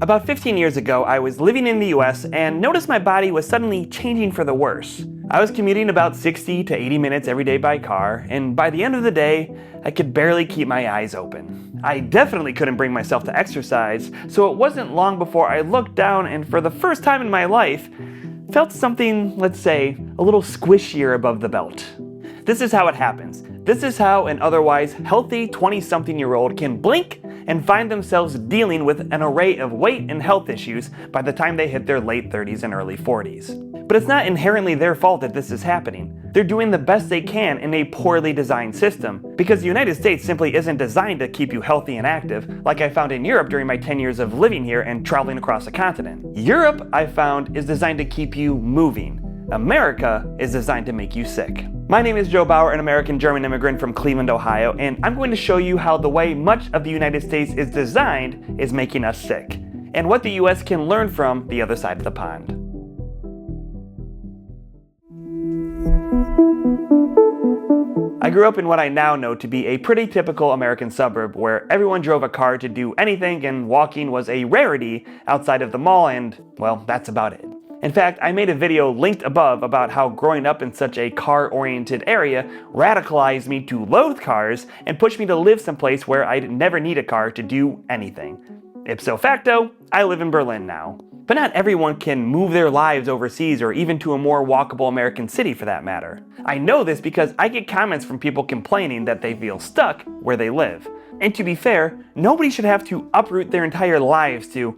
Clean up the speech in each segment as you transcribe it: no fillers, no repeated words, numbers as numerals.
About 15 years ago, I was living in the US and noticed my body was suddenly changing for the worse. I was commuting about 60 to 80 minutes every day by car, and by the end of the day, I could barely keep my eyes open. I definitely couldn't bring myself to exercise, so it wasn't long before I looked down and for the first time in my life, felt something, let's say, a little squishier above the belt. This is how it happens. This is how an otherwise healthy 20-something-year-old can blink and find themselves dealing with an array of weight and health issues by the time they hit their late 30s and early 40s. But it's not inherently their fault that this is happening. They're doing the best they can in a poorly designed system, because the United States simply isn't designed to keep you healthy and active, like I found in Europe during my 10 years of living here and traveling across the continent. Europe, I found, is designed to keep you moving. America is designed to make you sick. My name is Joe Baur, an American-German immigrant from Cleveland, Ohio, and I'm going to show you how the way much of the United States is designed is making us sick, and what the US can learn from the other side of the pond. I grew up in what I now know to be a pretty typical American suburb where everyone drove a car to do anything and walking was a rarity outside of the mall and, well, that's about it. In fact, I made a video linked above about how growing up in such a car-oriented area radicalized me to loathe cars and pushed me to live someplace where I'd never need a car to do anything. Ipso facto, I live in Berlin now. But not everyone can move their lives overseas or even to a more walkable American city for that matter. I know this because I get comments from people complaining that they feel stuck where they live. And to be fair, nobody should have to uproot their entire lives to,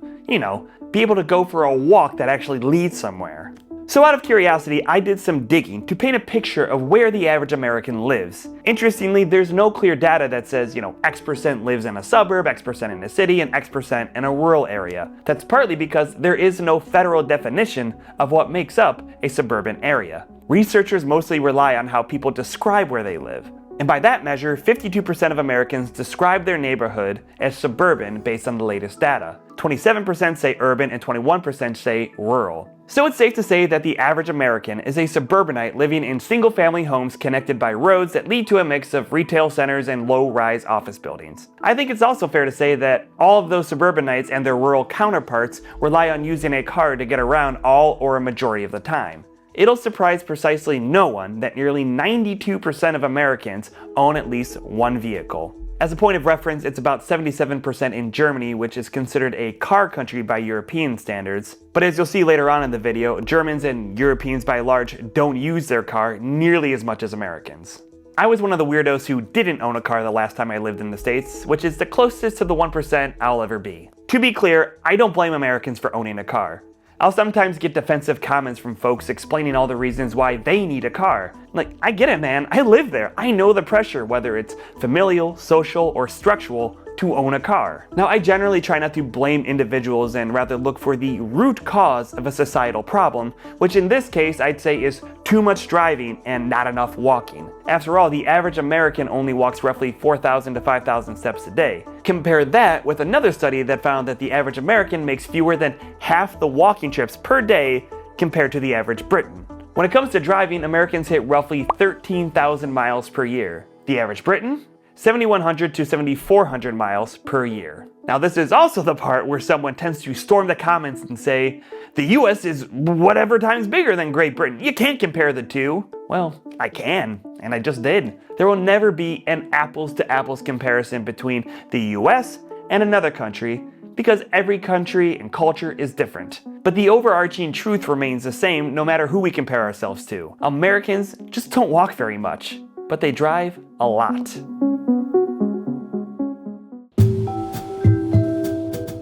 be able to go for a walk that actually leads somewhere. So out of curiosity, I did some digging to paint a picture of where the average American lives. Interestingly, there's no clear data that says, X% lives in a suburb, X% in a city, and X% in a rural area. That's partly because there is no federal definition of what makes up a suburban area. Researchers mostly rely on how people describe where they live. And by that measure, 52% of Americans describe their neighborhood as suburban based on the latest data. 27% say urban and 21% say rural. So it's safe to say that the average American is a suburbanite living in single-family homes connected by roads that lead to a mix of retail centers and low-rise office buildings. I think it's also fair to say that all of those suburbanites and their rural counterparts rely on using a car to get around all or a majority of the time. It'll surprise precisely no one that nearly 92% of Americans own at least one vehicle. As a point of reference, it's about 77% in Germany, which is considered a car country by European standards. But as you'll see later on in the video, Germans and Europeans by large don't use their car nearly as much as Americans. I was one of the weirdos who didn't own a car the last time I lived in the States, which is the closest to the 1% I'll ever be. To be clear, I don't blame Americans for owning a car. I'll sometimes get defensive comments from folks explaining all the reasons why they need a car. Like, I get it, man. I live there. I know the pressure, whether it's familial, social, or structural, to own a car. Now, I generally try not to blame individuals and rather look for the root cause of a societal problem, which in this case I'd say is too much driving and not enough walking. After all, the average American only walks roughly 4,000 to 5,000 steps a day. Compare that with another study that found that the average American makes fewer than half the walking trips per day compared to the average Briton. When it comes to driving, Americans hit roughly 13,000 miles per year. The average Briton? 7,100 to 7,400 miles per year. Now this is also the part where someone tends to storm the comments and say, the US is whatever times bigger than Great Britain. You can't compare the two. Well, I can, and I just did. There will never be an apples to apples comparison between the US and another country because every country and culture is different. But the overarching truth remains the same no matter who we compare ourselves to. Americans just don't walk very much, but they drive a lot.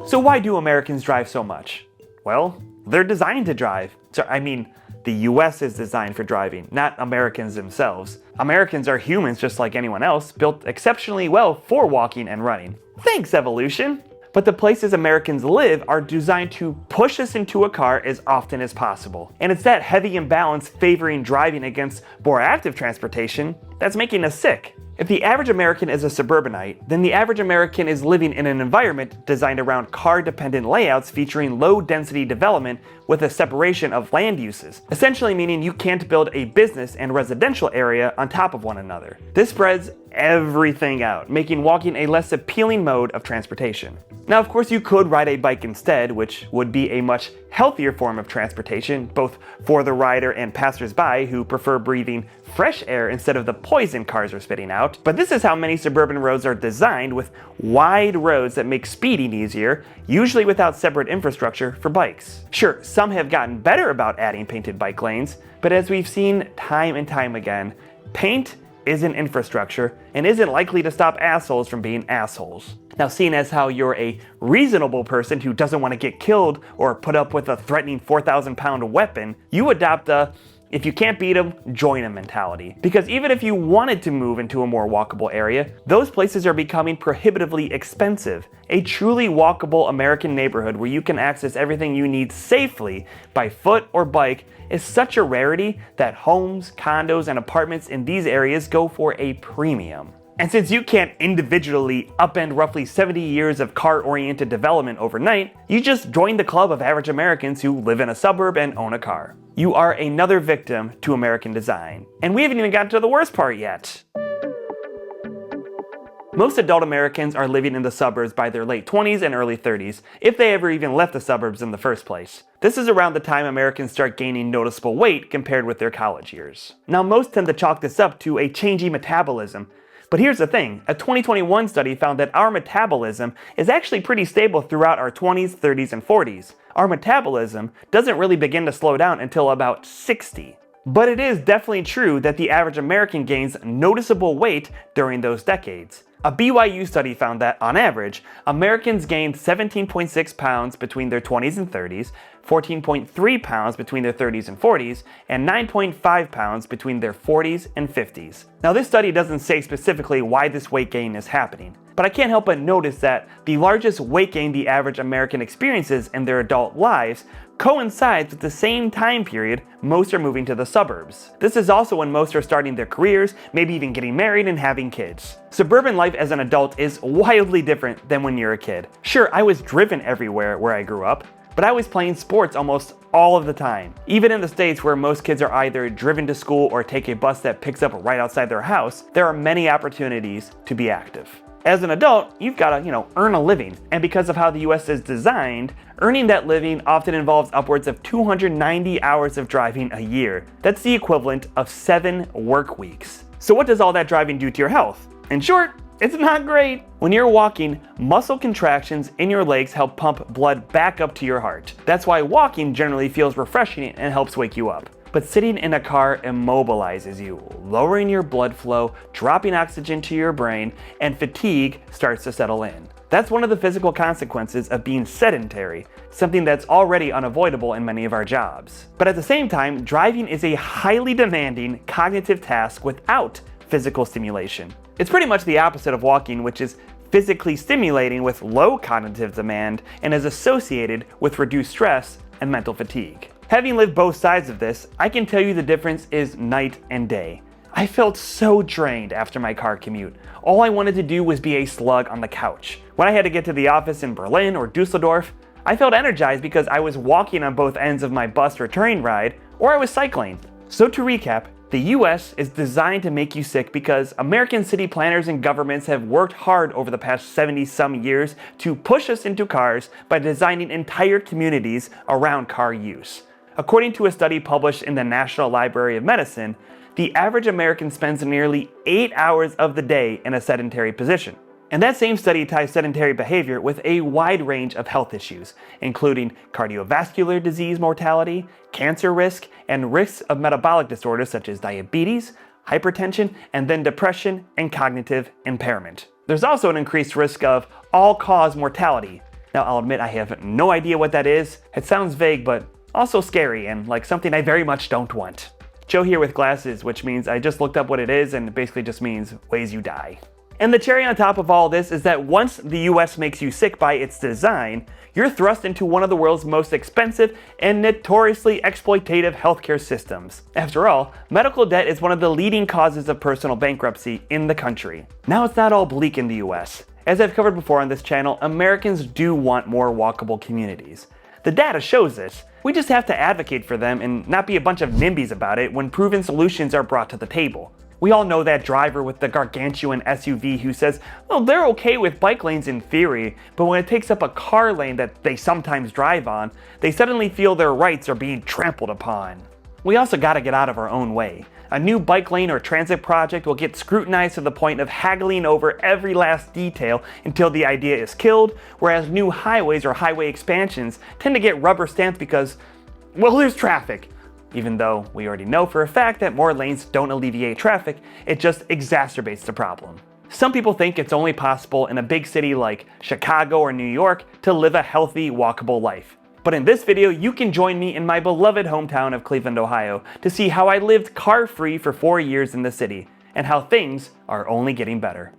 So why do Americans drive so much? Well, they're designed to drive. The US is designed for driving, not Americans themselves. Americans are humans just like anyone else, built exceptionally well for walking and running. Thanks, evolution! But the places Americans live are designed to push us into a car as often as possible. And it's that heavy imbalance favoring driving against more active transportation that's making us sick. If the average American is a suburbanite, then the average American is living in an environment designed around car-dependent layouts featuring low-density development with a separation of land uses, essentially meaning you can't build a business and residential area on top of one another. This spreads everything out, making walking a less appealing mode of transportation. Now, of course, you could ride a bike instead, which would be a much healthier form of transportation, both for the rider and passersby who prefer breathing fresh air instead of the poison cars are spitting out. But this is how many suburban roads are designed, with wide roads that make speeding easier, usually without separate infrastructure for bikes. Sure, some have gotten better about adding painted bike lanes, but as we've seen time and time again, paint isn't infrastructure and isn't likely to stop assholes from being assholes. Now, seeing as how you're a reasonable person who doesn't want to get killed or put up with a threatening 4,000-pound weapon, you adopt a if you can't beat them, join them mentality. Because even if you wanted to move into a more walkable area, those places are becoming prohibitively expensive. A truly walkable American neighborhood where you can access everything you need safely by foot or bike is such a rarity that homes, condos, and apartments in these areas go for a premium. And since you can't individually upend roughly 70 years of car-oriented development overnight, you just join the club of average Americans who live in a suburb and own a car. You are another victim to American design. And we haven't even gotten to the worst part yet. Most adult Americans are living in the suburbs by their late 20s and early 30s, if they ever even left the suburbs in the first place. This is around the time Americans start gaining noticeable weight compared with their college years. Now, most tend to chalk this up to a changing metabolism. But here's the thing, a 2021 study found that our metabolism is actually pretty stable throughout our 20s, 30s, and 40s. Our metabolism doesn't really begin to slow down until about 60. But it is definitely true that the average American gains noticeable weight during those decades. A BYU study found that, on average, Americans gained 17.6 pounds between their 20s and 30s, 14.3 pounds between their 30s and 40s, and 9.5 pounds between their 40s and 50s. Now, this study doesn't say specifically why this weight gain is happening, but I can't help but notice that the largest weight gain the average American experiences in their adult lives coincides with the same time period most are moving to the suburbs. This is also when most are starting their careers, maybe even getting married and having kids. Suburban life as an adult is wildly different than when you're a kid. Sure, I was driven everywhere where I grew up, but I was playing sports almost all of the time. Even in the States, where most kids are either driven to school or take a bus that picks up right outside their house, there are many opportunities to be active. As an adult, you've got to, earn a living. And because of how the US is designed, earning that living often involves upwards of 290 hours of driving a year. That's the equivalent of 7 work weeks. So what does all that driving do to your health? In short, it's not great. When you're walking, muscle contractions in your legs help pump blood back up to your heart. That's why walking generally feels refreshing and helps wake you up. But sitting in a car immobilizes you, lowering your blood flow, dropping oxygen to your brain, and fatigue starts to settle in. That's one of the physical consequences of being sedentary, something that's already unavoidable in many of our jobs. But at the same time, driving is a highly demanding cognitive task without physical stimulation. It's pretty much the opposite of walking, which is physically stimulating with low cognitive demand and is associated with reduced stress and mental fatigue. Having lived both sides of this, I can tell you the difference is night and day. I felt so drained after my car commute. All I wanted to do was be a slug on the couch. When I had to get to the office in Berlin or Dusseldorf, I felt energized because I was walking on both ends of my bus return ride, or I was cycling. So to recap, the US is designed to make you sick because American city planners and governments have worked hard over the past 70-some years to push us into cars by designing entire communities around car use. According to a study published in the National Library of Medicine, the average American spends nearly 8 hours of the day in a sedentary position. And that same study ties sedentary behavior with a wide range of health issues, including cardiovascular disease mortality, cancer risk, and risks of metabolic disorders such as diabetes, hypertension, and then depression and cognitive impairment. There's also an increased risk of all-cause mortality. Now, I'll admit I have no idea what that is. It sounds vague, but also scary and like something I very much don't want. Joe here with glasses, which means I just looked up what it is and it basically just means ways you die. And the cherry on top of all this is that once the US makes you sick by its design, you're thrust into one of the world's most expensive and notoriously exploitative healthcare systems. After all, medical debt is one of the leading causes of personal bankruptcy in the country. Now, it's not all bleak in the US. As I've covered before on this channel, Americans do want more walkable communities. The data shows this. We just have to advocate for them and not be a bunch of NIMBYs about it when proven solutions are brought to the table. We all know that driver with the gargantuan SUV who says, well, they're okay with bike lanes in theory, but when it takes up a car lane that they sometimes drive on, they suddenly feel their rights are being trampled upon. We also gotta get out of our own way. A new bike lane or transit project will get scrutinized to the point of haggling over every last detail until the idea is killed, whereas new highways or highway expansions tend to get rubber stamped because, well, there's traffic. Even though we already know for a fact that more lanes don't alleviate traffic, it just exacerbates the problem. Some people think it's only possible in a big city like Chicago or New York to live a healthy, walkable life. But in this video, you can join me in my beloved hometown of Cleveland, Ohio, to see how I lived car-free for 4 years in the city, and how things are only getting better.